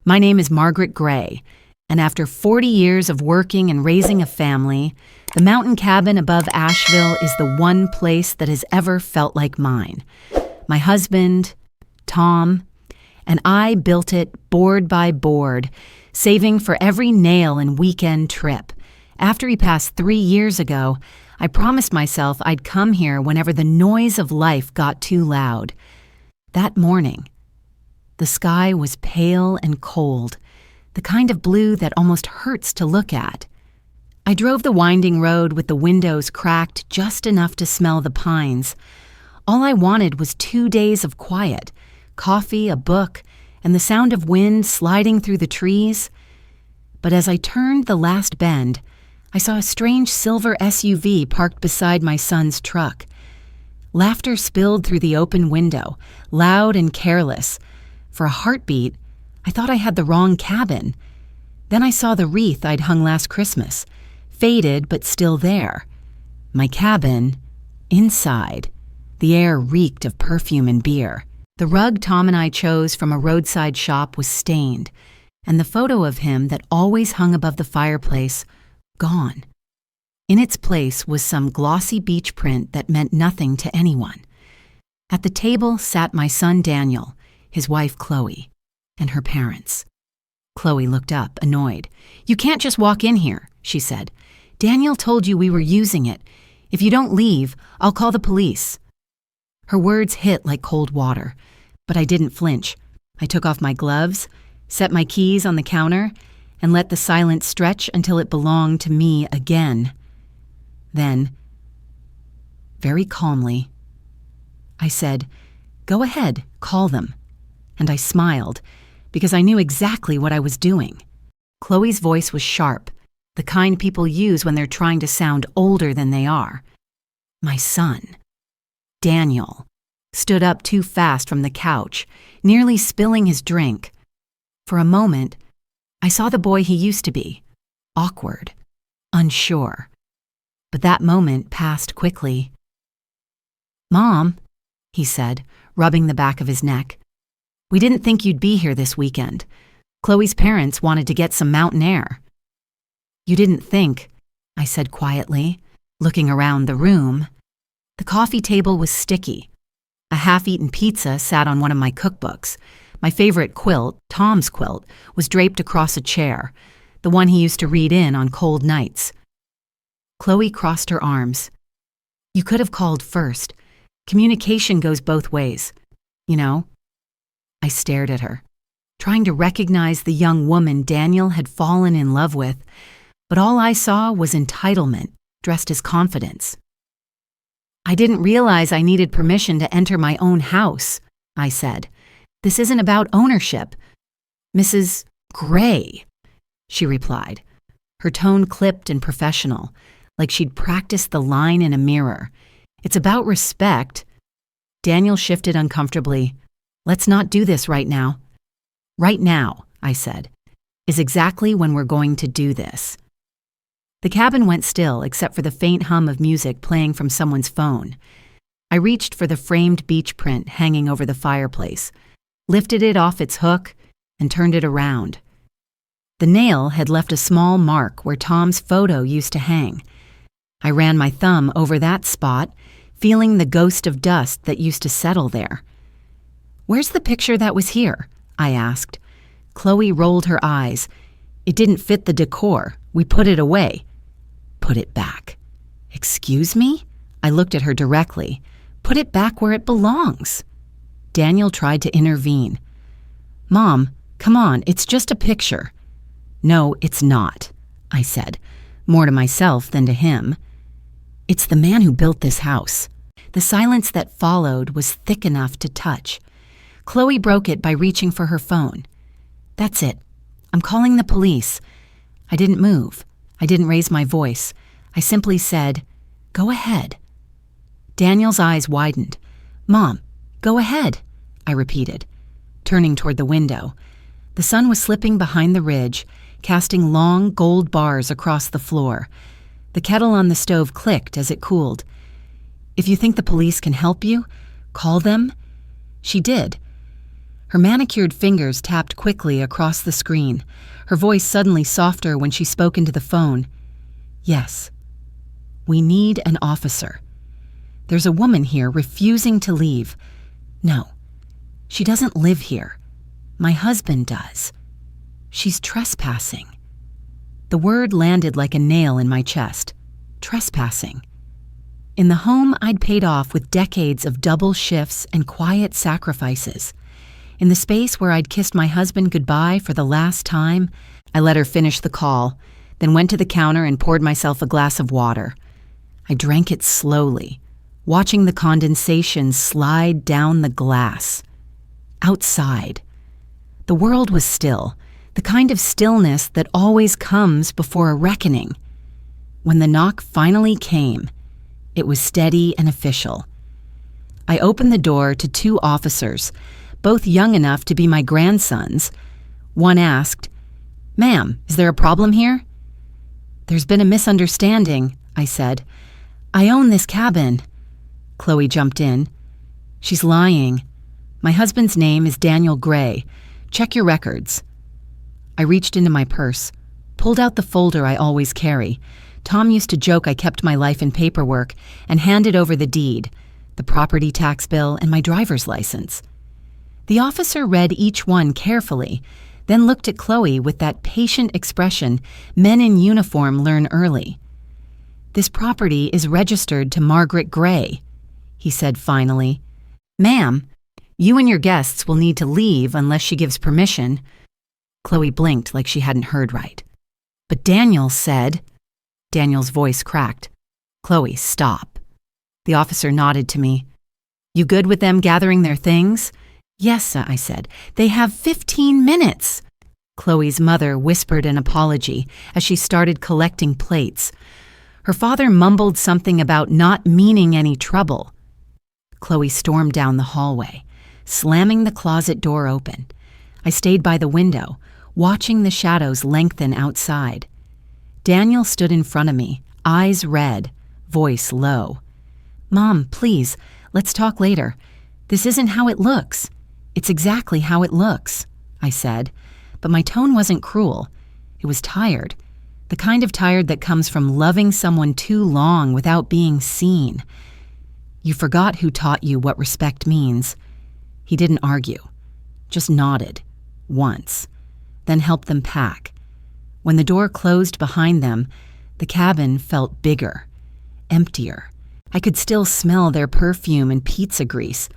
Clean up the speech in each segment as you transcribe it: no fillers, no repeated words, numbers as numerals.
My name is Margaret Gray, and after 40 years of working and raising a family, the mountain cabin above Asheville is the one place that has ever felt like mine. My husband, Tom, and I built it board by board, saving for every nail and weekend trip. After he passed 3 years ago, I promised myself I'd come here whenever the noise of life got too loud. That morning, the sky was pale and cold, the kind of blue that almost hurts to look at. I drove the winding road with the windows cracked just enough to smell the pines. All I wanted was 2 days of quiet, coffee, a book, and the sound of wind sliding through the trees. But as I turned the last bend, I saw a strange silver SUV parked beside my son's truck. Laughter spilled through the open window, loud and careless. For a heartbeat, I thought I had the wrong cabin. Then I saw the wreath I'd hung last Christmas, faded but still there. My cabin, inside. The air reeked of perfume and beer. The rug Tom and I chose from a roadside shop was stained, and the photo of him that always hung above the fireplace, gone. In its place was some glossy beach print that meant nothing to anyone. At the table sat my son Daniel, his wife Chloe, and her parents. Chloe looked up, annoyed. "You can't just walk in here," she said. "Daniel told you we were using it. If you don't leave, I'll call the police." Her words hit like cold water, but I didn't flinch. I took off my gloves, set my keys on the counter, and let the silence stretch until it belonged to me again. Then, very calmly, I said, "Go ahead, call them." And I smiled, because I knew exactly what I was doing. Chloe's voice was sharp, the kind people use when they're trying to sound older than they are. My son, Daniel, stood up too fast from the couch, nearly spilling his drink. For a moment, I saw the boy he used to be, awkward, unsure. But that moment passed quickly. "Mom," he said, rubbing the back of his neck, "we didn't think you'd be here this weekend. Chloe's parents wanted to get some mountain air." "You didn't think," I said quietly, looking around the room. The coffee table was sticky. A half-eaten pizza sat on one of my cookbooks. My favorite quilt, Tom's quilt, was draped across a chair, the one he used to read in on cold nights. Chloe crossed her arms. "You could have called first. Communication goes both ways, you know." I stared at her, trying to recognize the young woman Daniel had fallen in love with, but all I saw was entitlement dressed as confidence. "I didn't realize I needed permission to enter my own house," I said. "This isn't about ownership." "Mrs. Gray," she replied, her tone clipped and professional, like she'd practiced the line in a mirror. "It's about respect." Daniel shifted uncomfortably. "Let's not do this right now." "Right now," I said, "is exactly when we're going to do this." The cabin went still except for the faint hum of music playing from someone's phone. I reached for the framed beach print hanging over the fireplace, lifted it off its hook, and turned it around. The nail had left a small mark where Tom's photo used to hang. I ran my thumb over that spot, feeling the ghost of dust that used to settle there. "Where's the picture that was here?" I asked. Chloe rolled her eyes. "It didn't fit the decor. We put it away." "Put it back." "Excuse me?" I looked at her directly. "Put it back where it belongs." Daniel tried to intervene. "Mom, come on, it's just a picture." "No, it's not," I said, more to myself than to him. "It's the man who built this house." The silence that followed was thick enough to touch. Chloe broke it by reaching for her phone. "That's it. I'm calling the police." I didn't move. I didn't raise my voice. I simply said, "Go ahead." Daniel's eyes widened. "Mom, go ahead," I repeated, turning toward the window. The sun was slipping behind the ridge, casting long gold bars across the floor. The kettle on the stove clicked as it cooled. "If you think the police can help you, call them." She did. Her manicured fingers tapped quickly across the screen, her voice suddenly softer when she spoke into the phone. Yes. We need an officer. There's a woman here refusing to leave. No, she doesn't live here. My husband does. She's trespassing. The word landed like a nail in my chest. Trespassing. In the home I'd paid off with decades of double shifts and quiet sacrifices. In the space where I'd kissed my husband goodbye for the last time, I let her finish the call, then went to the counter and poured myself a glass of water. I drank it slowly, watching the condensation slide down the glass. Outside. The world was still, the kind of stillness that always comes before a reckoning. When the knock finally came, it was steady and official. I opened the door to two officers, both young enough to be my grandsons. One asked, "Ma'am, is there a problem here?" "There's been a misunderstanding," I said. "I own this cabin." Chloe jumped in. "She's lying. My husband's name is Daniel Gray. Check your records." I reached into my purse, pulled out the folder I always carry. Tom used to joke I kept my life in paperwork, and handed over the deed, the property tax bill, and my driver's license. The officer read each one carefully, then looked at Chloe with that patient expression men in uniform learn early. "This property is registered to Margaret Gray," he said finally. "Ma'am, you and your guests will need to leave unless she gives permission." Chloe blinked like she hadn't heard right. "But Daniel said..." Daniel's voice cracked. "Chloe, stop." The officer nodded to me. "You good with them gathering their things?" "Yes," I said. "They have 15 minutes." Chloe's mother whispered an apology as she started collecting plates. Her father mumbled something about not meaning any trouble. Chloe stormed down the hallway, slamming the closet door open. I stayed by the window, watching the shadows lengthen outside. Daniel stood in front of me, eyes red, voice low. "Mom, please, let's talk later. This isn't how it looks." "It's exactly how it looks," I said, but my tone wasn't cruel. It was tired, the kind of tired that comes from loving someone too long without being seen. "You forgot who taught you what respect means." He didn't argue, just nodded, once, then helped them pack. When the door closed behind them, the cabin felt bigger, emptier. I could still smell their perfume and pizza grease,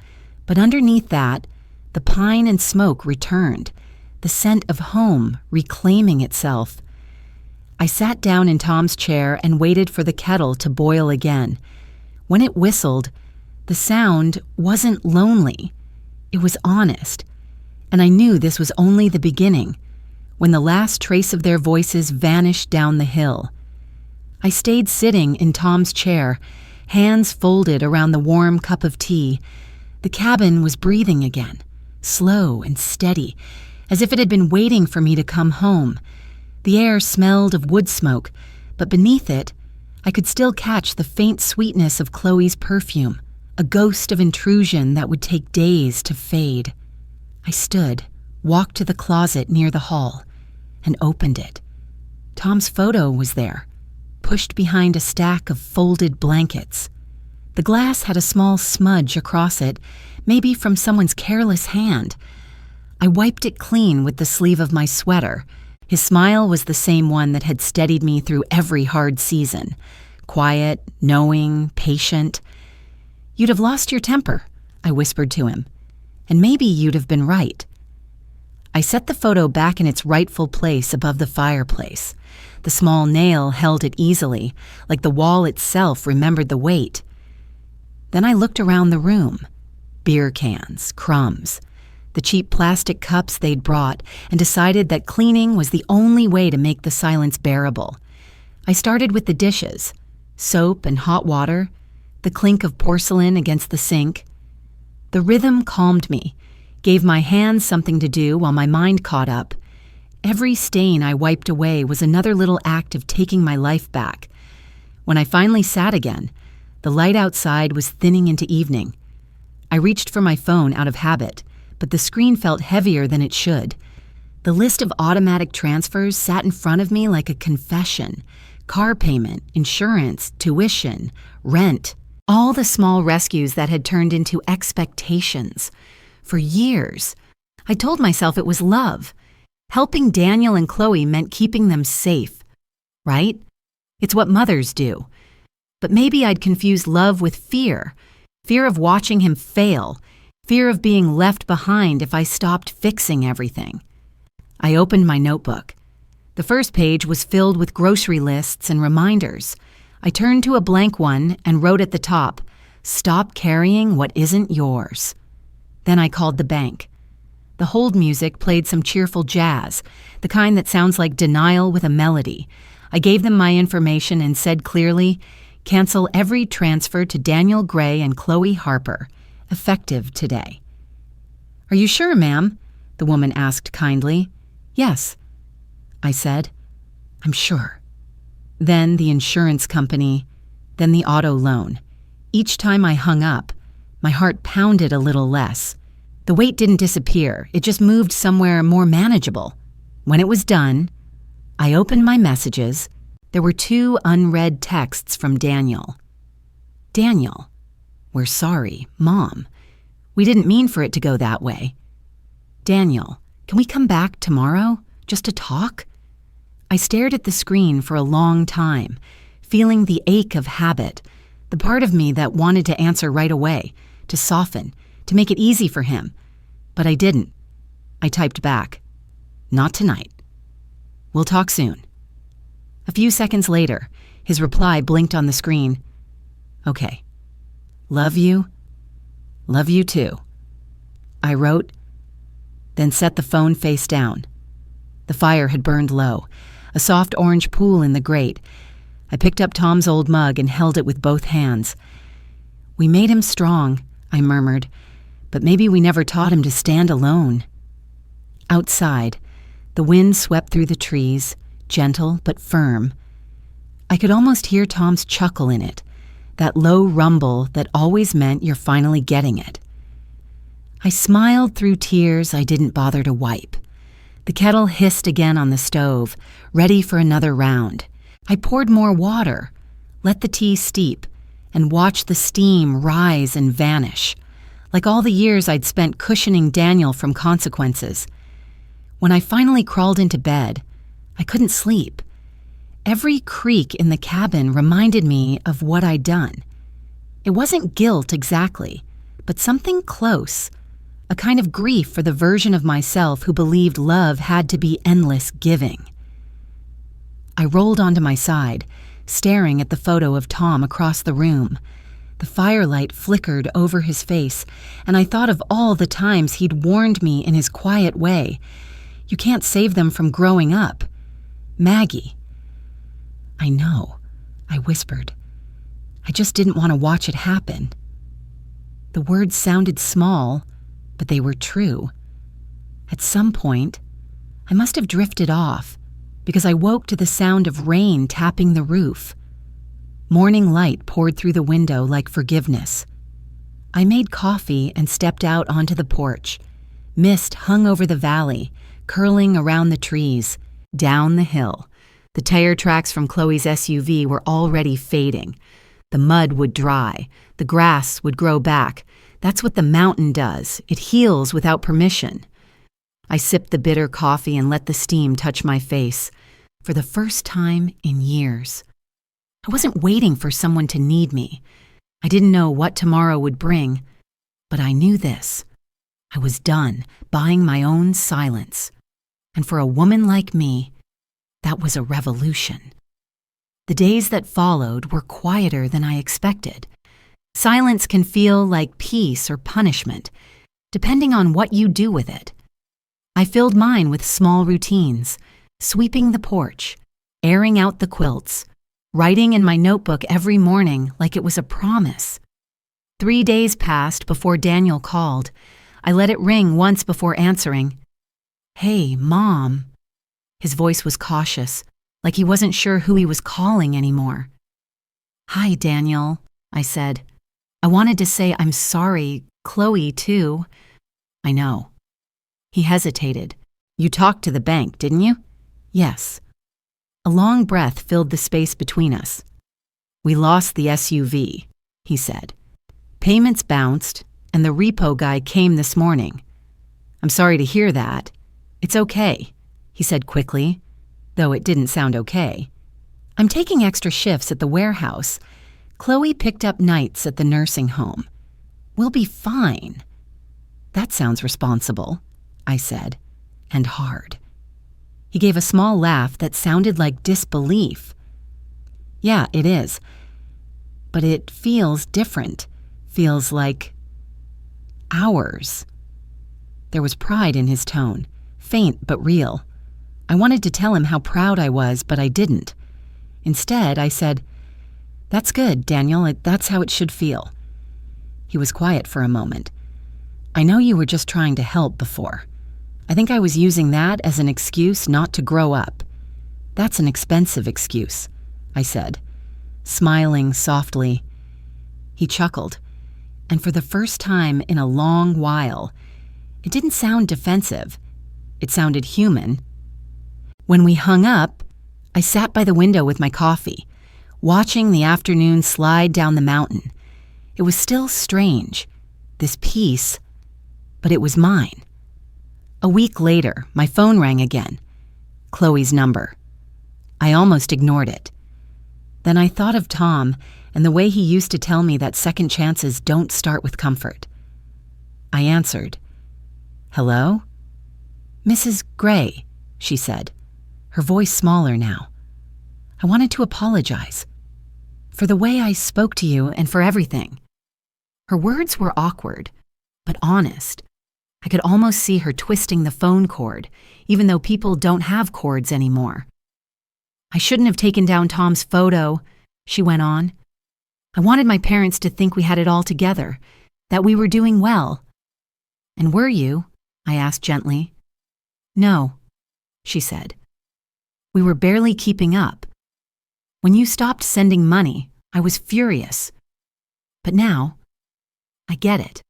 but underneath that, the pine and smoke returned, the scent of home reclaiming itself. I sat down in Tom's chair and waited for the kettle to boil again. When it whistled, the sound wasn't lonely. It was honest. And I knew this was only the beginning, when the last trace of their voices vanished down the hill. I stayed sitting in Tom's chair, hands folded around the warm cup of tea. The cabin was breathing again, slow and steady, as if it had been waiting for me to come home. The air smelled of wood smoke, but beneath it, I could still catch the faint sweetness of Chloe's perfume, a ghost of intrusion that would take days to fade. I stood, walked to the closet near the hall, and opened it. Tom's photo was there, pushed behind a stack of folded blankets. The glass had a small smudge across it, maybe from someone's careless hand. I wiped it clean with the sleeve of my sweater. His smile was the same one that had steadied me through every hard season. Quiet, knowing, patient. "You'd have lost your temper," I whispered to him. "And maybe you'd have been right." I set the photo back in its rightful place above the fireplace. The small nail held it easily, like the wall itself remembered the weight. Then I looked around the room. Beer cans, crumbs, the cheap plastic cups they'd brought, and decided that cleaning was the only way to make the silence bearable. I started with the dishes, soap and hot water, the clink of porcelain against the sink. The rhythm calmed me, gave my hands something to do while my mind caught up. Every stain I wiped away was another little act of taking my life back. When I finally sat again, the light outside was thinning into evening. I reached for my phone out of habit, but the screen felt heavier than it should. The list of automatic transfers sat in front of me like a confession. Car payment, insurance, tuition, rent, all the small rescues that had turned into expectations. For years, I told myself it was love. Helping Daniel and Chloe meant keeping them safe, right? It's what mothers do. But maybe I'd confused love with fear. Fear of watching him fail. Fear of being left behind if I stopped fixing everything. I opened my notebook. The first page was filled with grocery lists and reminders. I turned to a blank one and wrote at the top, "Stop carrying what isn't yours." Then I called the bank. The hold music played some cheerful jazz, the kind that sounds like denial with a melody. I gave them my information and said clearly, "Cancel every transfer to Daniel Gray and Chloe Harper, effective today." "Are you sure, ma'am?" the woman asked kindly. "Yes," I said. "I'm sure." Then the insurance company, then the auto loan. Each time I hung up, my heart pounded a little less. The weight didn't disappear, it just moved somewhere more manageable. When it was done, I opened my messages. There were 2 unread texts from Daniel. "Daniel, we're sorry, Mom. We didn't mean for it to go that way. Daniel, can we come back tomorrow, just to talk?" I stared at the screen for a long time, feeling the ache of habit, the part of me that wanted to answer right away, to soften, to make it easy for him. But I didn't. I typed back, "Not tonight. We'll talk soon." A few seconds later, his reply blinked on the screen. "Okay. Love you. Love you too," I wrote, then set the phone face down. The fire had burned low, a soft orange pool in the grate. I picked up Tom's old mug and held it with both hands. "We made him strong," I murmured, "but maybe we never taught him to stand alone." Outside, the wind swept through the trees, gentle but firm. I could almost hear Tom's chuckle in it, that low rumble that always meant you're finally getting it. I smiled through tears I didn't bother to wipe. The kettle hissed again on the stove, ready for another round. I poured more water, let the tea steep, and watched the steam rise and vanish, like all the years I'd spent cushioning Daniel from consequences. When I finally crawled into bed, I couldn't sleep. Every creak in the cabin reminded me of what I'd done. It wasn't guilt exactly, but something close, a kind of grief for the version of myself who believed love had to be endless giving. I rolled onto my side, staring at the photo of Tom across the room. The firelight flickered over his face, and I thought of all the times he'd warned me in his quiet way. "You can't save them from growing up. Maggie." "I know," I whispered. "I just didn't want to watch it happen." The words sounded small, but they were true. At some point, I must have drifted off, because I woke to the sound of rain tapping the roof. Morning light poured through the window like forgiveness. I made coffee and stepped out onto the porch. Mist hung over the valley, curling around the trees, down the hill. The tire tracks from Chloe's SUV were already fading. The mud would dry. The grass would grow back. That's what the mountain does. It heals without permission. I sipped the bitter coffee and let the steam touch my face. For the first time in years. I wasn't waiting for someone to need me. I didn't know what tomorrow would bring, but I knew this. I was done buying my own silence. And for a woman like me, that was a revolution. The days that followed were quieter than I expected. Silence can feel like peace or punishment, depending on what you do with it. I filled mine with small routines, sweeping the porch, airing out the quilts, writing in my notebook every morning like it was a promise. 3 days passed before Daniel called. I let it ring once before answering. "Hey, Mom." His voice was cautious, like he wasn't sure who he was calling anymore. "Hi, Daniel," I said. "I wanted to say I'm sorry, Chloe, too." "I know," He hesitated. You talked to the bank, didn't you? Yes. A long breath filled the space between us. We lost the SUV, he said. Payments bounced, and the repo guy came this morning. I'm sorry to hear that. It's okay, he said quickly, though it didn't sound okay. I'm taking extra shifts at the warehouse. Chloe picked up nights at the nursing home. We'll be fine. That sounds responsible, I said, and hard. He gave a small laugh that sounded like disbelief. Yeah, it is. But it feels different. Feels like ours. There was pride in his tone, faint but real. I wanted to tell him how proud I was, but I didn't. Instead, I said, That's good, Daniel. That's how it should feel. He was quiet for a moment. I know you were just trying to help before. I think I was using that as an excuse not to grow up. That's an expensive excuse, I said, smiling softly. He chuckled, and for the first time in a long while, it didn't sound defensive. It sounded human. When we hung up, I sat by the window with my coffee, watching the afternoon slide down the mountain. It was still strange, this peace, but it was mine. A week later, my phone rang again. Chloe's number. I almost ignored it. Then I thought of Tom and the way he used to tell me that second chances don't start with comfort. I answered. Hello? Mrs. Gray, she said, her voice smaller now. I wanted to apologize for the way I spoke to you and for everything. Her words were awkward, but honest. I could almost see her twisting the phone cord, even though people don't have cords anymore. I shouldn't have taken down Tom's photo, she went on. I wanted my parents to think we had it all together, that we were doing well. And were you? I asked gently. No, she said. We were barely keeping up. When you stopped sending money, I was furious. But now, I get it.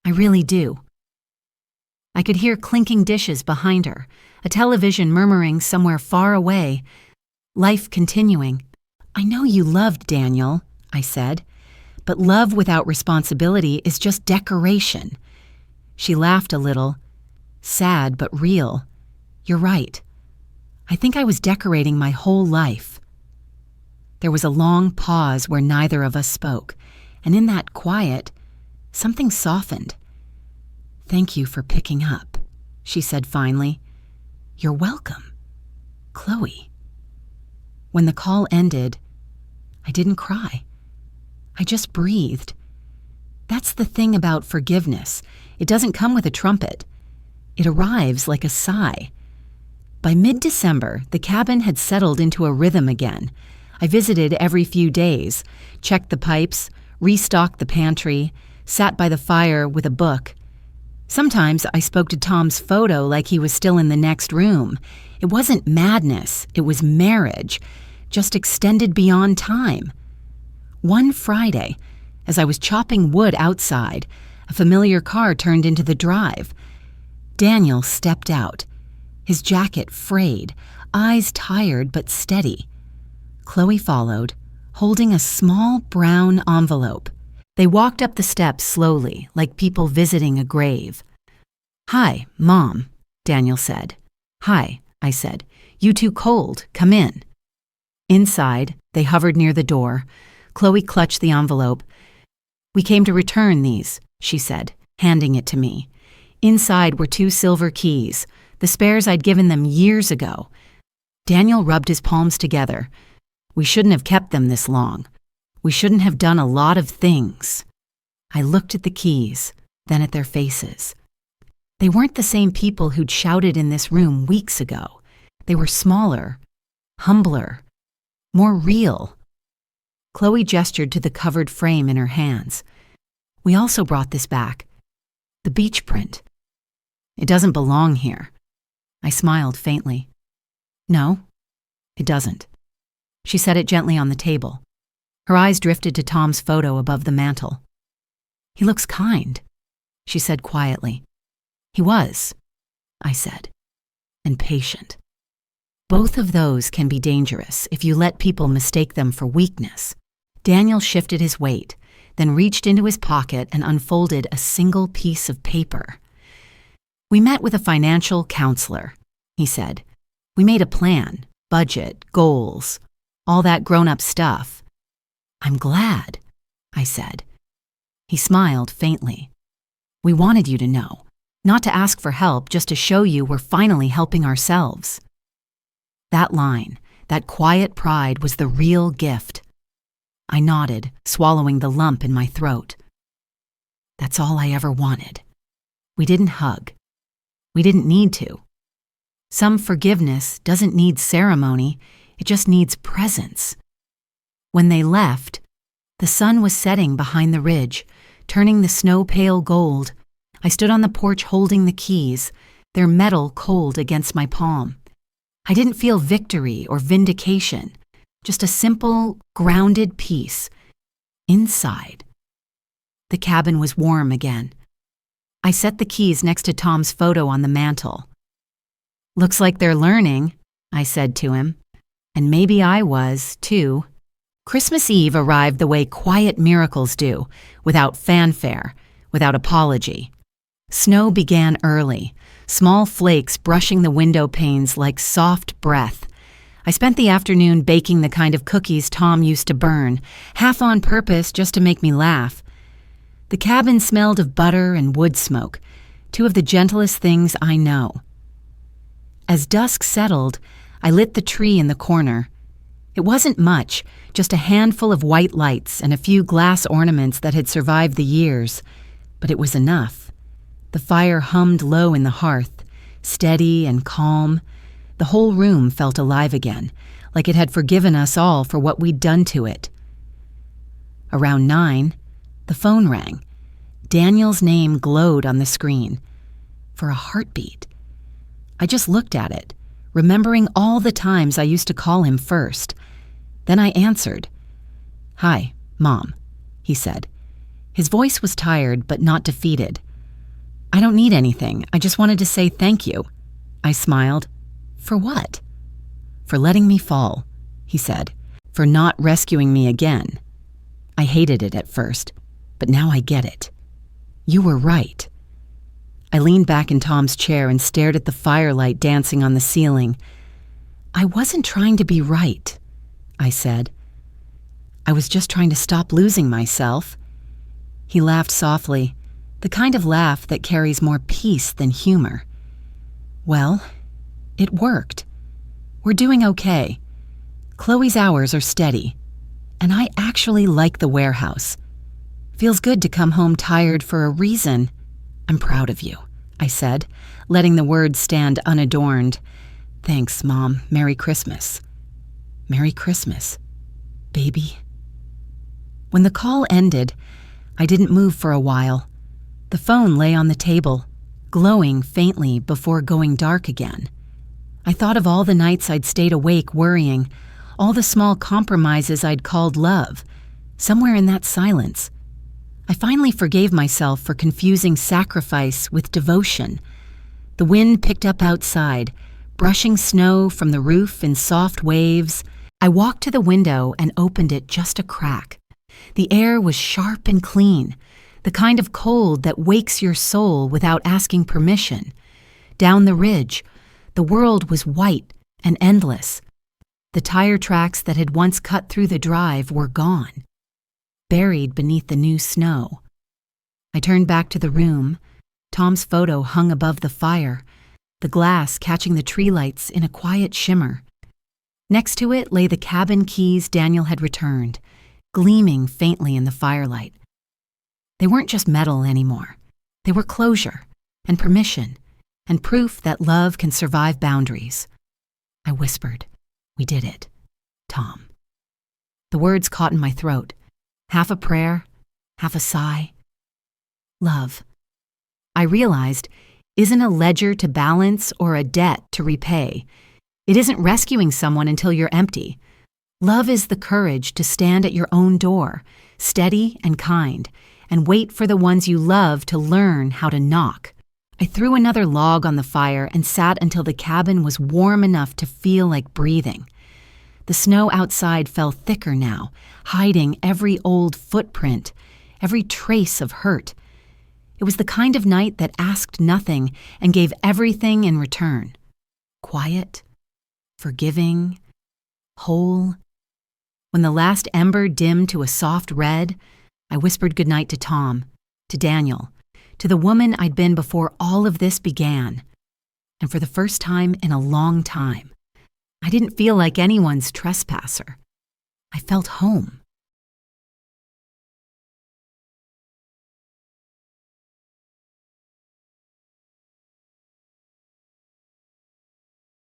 I really do. I could hear clinking dishes behind her, a television murmuring somewhere far away, life continuing. I know you loved Daniel, I said, but love without responsibility is just decoration. She laughed a little, sad but real. You're right. I think I was decorating my whole life. There was a long pause where neither of us spoke, and in that quiet, something softened. Thank you for picking up, she said finally. You're welcome, Chloe. When the call ended, I didn't cry. I just breathed. That's the thing about forgiveness. It doesn't come with a trumpet. It arrives like a sigh. By mid-December, the cabin had settled into a rhythm again. I visited every few days, checked the pipes, restocked the pantry, sat by the fire with a book. Sometimes I spoke to Tom's photo like he was still in the next room. It wasn't madness, it was marriage, just extended beyond time. One Friday, as I was chopping wood outside, a familiar car turned into the drive. Daniel stepped out, his jacket frayed, eyes tired but steady. Chloe followed, holding a small brown envelope. They walked up the steps slowly, like people visiting a grave. Hi, Mom, Daniel said. Hi, I said. You too cold, come in. Inside, they hovered near the door. Chloe clutched the envelope. We came to return these, she said, handing it to me. Inside were 2 silver keys, the spares I'd given them years ago. Daniel rubbed his palms together. We shouldn't have kept them this long. We shouldn't have done a lot of things. I looked at the keys, then at their faces. They weren't the same people who'd shouted in this room weeks ago. They were smaller, humbler, more real. Chloe gestured to the covered frame in her hands. We also brought this back. The beach print. It doesn't belong here. I smiled faintly. No, it doesn't. She set it gently on the table. Her eyes drifted to Tom's photo above the mantel. He looks kind, she said quietly. He was, I said, and patient. Both of those can be dangerous if you let people mistake them for weakness. Daniel shifted his weight, then reached into his pocket and unfolded a single piece of paper. We met with a financial counselor, he said. We made a plan, budget, goals, all that grown-up stuff. I'm glad, I said. He smiled faintly. We wanted you to know, not to ask for help, just to show you we're finally helping ourselves. That line, that quiet pride was the real gift. I nodded, swallowing the lump in my throat. That's all I ever wanted. We didn't hug. We didn't need to. Some forgiveness doesn't need ceremony, it just needs presence. When they left, the sun was setting behind the ridge, turning the snow pale gold. I stood on the porch holding the keys, their metal cold against my palm. I didn't feel victory or vindication, just a simple, grounded peace. Inside. The cabin was warm again. I set the keys next to Tom's photo on the mantel. Looks like they're learning, I said to him. And maybe I was, too. Christmas Eve arrived the way quiet miracles do, without fanfare, without apology. Snow began early, small flakes brushing the window panes like soft breath. I spent the afternoon baking the kind of cookies Tom used to burn, half on purpose just to make me laugh. The cabin smelled of butter and wood smoke, two of the gentlest things I know. As dusk settled, I lit the tree in the corner. It wasn't much, just a handful of white lights and a few glass ornaments that had survived the years, but it was enough. The fire hummed low in the hearth, steady and calm. The whole room felt alive again, like it had forgiven us all for what we'd done to it. Around 9, the phone rang. Daniel's name glowed on the screen. For a heartbeat. I just looked at it, remembering all the times I used to call him first. Then I answered. "Hi, Mom," he said. His voice was tired but not defeated. "I don't need anything. I just wanted to say thank you." I smiled. "For what?" "For letting me fall," he said. "For not rescuing me again. I hated it at first, but now I get it. You were right." I leaned back in Tom's chair and stared at the firelight dancing on the ceiling. "I wasn't trying to be right," I said. "I was just trying to stop losing myself." He laughed softly, the kind of laugh that carries more peace than humor. "Well, it worked. We're doing okay. Chloe's hours are steady, and I actually like the warehouse. Feels good to come home tired for a reason. I'm proud of you," I said, letting the words stand unadorned. "Thanks, Mom. Merry Christmas." "Merry Christmas, baby." When the call ended, I didn't move for a while. The phone lay on the table, glowing faintly before going dark again. I thought of all the nights I'd stayed awake worrying, all the small compromises I'd called love, somewhere in that silence. I finally forgave myself for confusing sacrifice with devotion. The wind picked up outside, brushing snow from the roof in soft waves. I walked to the window and opened it just a crack. The air was sharp and clean, the kind of cold that wakes your soul without asking permission. Down the ridge, the world was white and endless. The tire tracks that had once cut through the drive were gone, buried beneath the new snow. I turned back to the room. Tom's photo hung above the fire, the glass catching the tree lights in a quiet shimmer. Next to it lay the cabin keys Daniel had returned, gleaming faintly in the firelight. They weren't just metal anymore. They were closure and permission and proof that love can survive boundaries. I whispered, "We did it, Tom." The words caught in my throat, half a prayer, half a sigh. Love, I realized, isn't a ledger to balance or a debt to repay. It isn't rescuing someone until you're empty. Love is the courage to stand at your own door, steady and kind, and wait for the ones you love to learn how to knock. I threw another log on the fire and sat until the cabin was warm enough to feel like breathing. The snow outside fell thicker now, hiding every old footprint, every trace of hurt. It was the kind of night that asked nothing and gave everything in return. Quiet, forgiving, whole. When the last ember dimmed to a soft red, I whispered goodnight to Tom, to Daniel, to the woman I'd been before all of this began. And for the first time in a long time, I didn't feel like anyone's trespasser. I felt home.